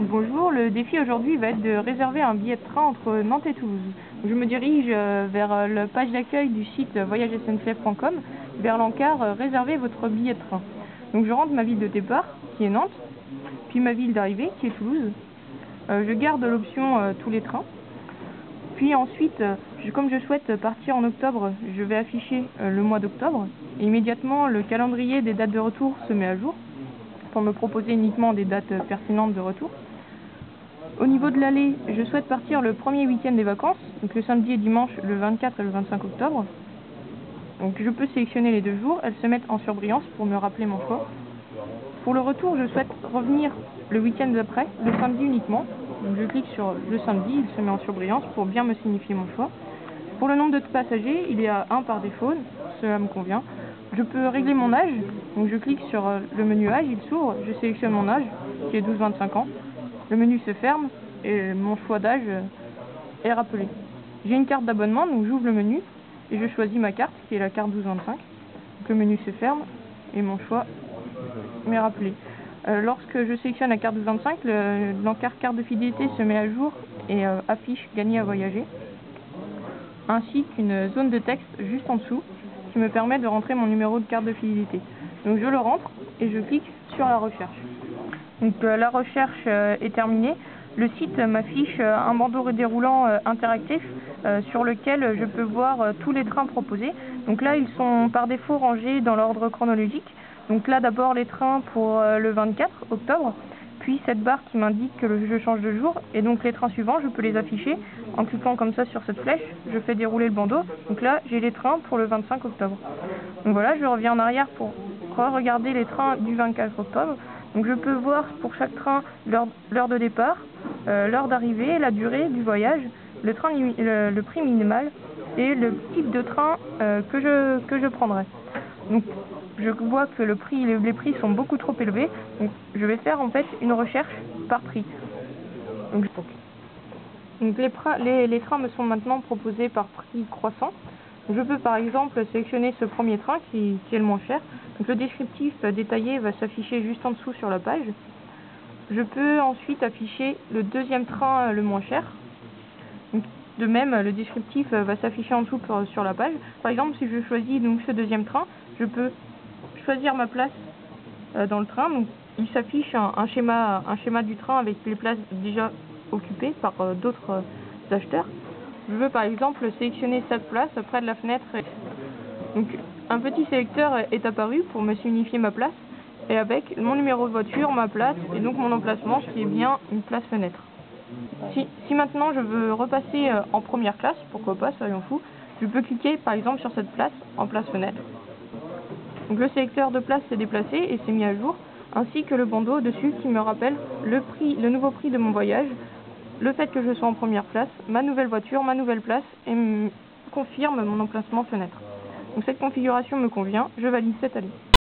Bonjour, le défi aujourd'hui va être de réserver un billet de train entre Nantes et Toulouse. Je me dirige vers la page d'accueil du site voyagesncf.com, vers l'encart réserver votre billet de train. Donc je rentre ma ville de départ, qui est Nantes, puis ma ville d'arrivée, qui est Toulouse. Je garde l'option tous les trains. Puis ensuite, comme je souhaite partir en octobre, je vais afficher le mois d'octobre. Et immédiatement, le calendrier des dates de retour se met à jour pour me proposer uniquement des dates pertinentes de retour. Au niveau de l'aller, je souhaite partir le premier week-end des vacances, donc le samedi et dimanche, le 24 et le 25 octobre. Donc je peux sélectionner les 2 jours, elles se mettent en surbrillance pour me rappeler mon choix. Pour le retour, je souhaite revenir le week-end d'après, le samedi uniquement. Donc je clique sur le samedi, il se met en surbrillance pour bien me signifier mon choix. Pour le nombre de passagers, il y a 1 par défaut, cela me convient. Je peux régler mon âge, donc je clique sur le menu âge, il s'ouvre, je sélectionne mon âge, qui est 12-25 ans. Le menu se ferme et mon choix d'âge est rappelé. J'ai une carte d'abonnement, donc j'ouvre le menu et je choisis ma carte, qui est la carte 12-25. Donc le menu se ferme et mon choix m'est rappelé. Lorsque je sélectionne la carte 12-25, l'encart carte de fidélité se met à jour et affiche gagner à voyager, ainsi qu'une zone de texte juste en dessous qui me permet de rentrer mon numéro de carte de fidélité. Donc je le rentre et je clique sur la recherche. Donc la recherche est terminée. Le site m'affiche un bandeau déroulant interactif sur lequel je peux voir tous les trains proposés. Donc là, ils sont par défaut rangés dans l'ordre chronologique. Donc là, d'abord les trains pour le 24 octobre, puis cette barre qui m'indique que je change de jour, et donc les trains suivants, je peux les afficher en cliquant comme ça sur cette flèche. Je fais dérouler le bandeau. Donc là, j'ai les trains pour le 25 octobre. Donc voilà, je reviens en arrière pour regarder les trains du 24 octobre. Donc je peux voir pour chaque train l'heure de départ, l'heure d'arrivée, la durée du voyage, le prix minimal et le type de train que je prendrai. Donc je vois que les prix sont beaucoup trop élevés, donc je vais faire en fait une recherche par prix. Donc les trains me sont maintenant proposés par prix croissant. Je peux par exemple sélectionner ce premier train qui est le moins cher. Donc le descriptif détaillé va s'afficher juste en dessous sur la page. Je peux ensuite afficher le deuxième train le moins cher. Donc, de même, le descriptif va s'afficher en dessous sur la page. Par exemple, si je choisis donc ce deuxième train, je peux choisir ma place dans le train. Donc, il s'affiche un schéma du train avec les places déjà occupées par d'autres acheteurs. Je veux par exemple sélectionner cette place près de la fenêtre. Donc un petit sélecteur est apparu pour me signifier ma place et avec mon numéro de voiture, ma place et donc mon emplacement qui est bien une place fenêtre. Si maintenant je veux repasser en première classe, pourquoi pas, soyons fous, je peux cliquer par exemple sur cette place en place fenêtre. Donc le sélecteur de place s'est déplacé et s'est mis à jour, ainsi que le bandeau dessus qui me rappelle le nouveau prix de mon voyage, le fait que je sois en première place, ma nouvelle voiture, ma nouvelle place et confirme mon emplacement fenêtre. Donc cette configuration me convient, je valide cette allée.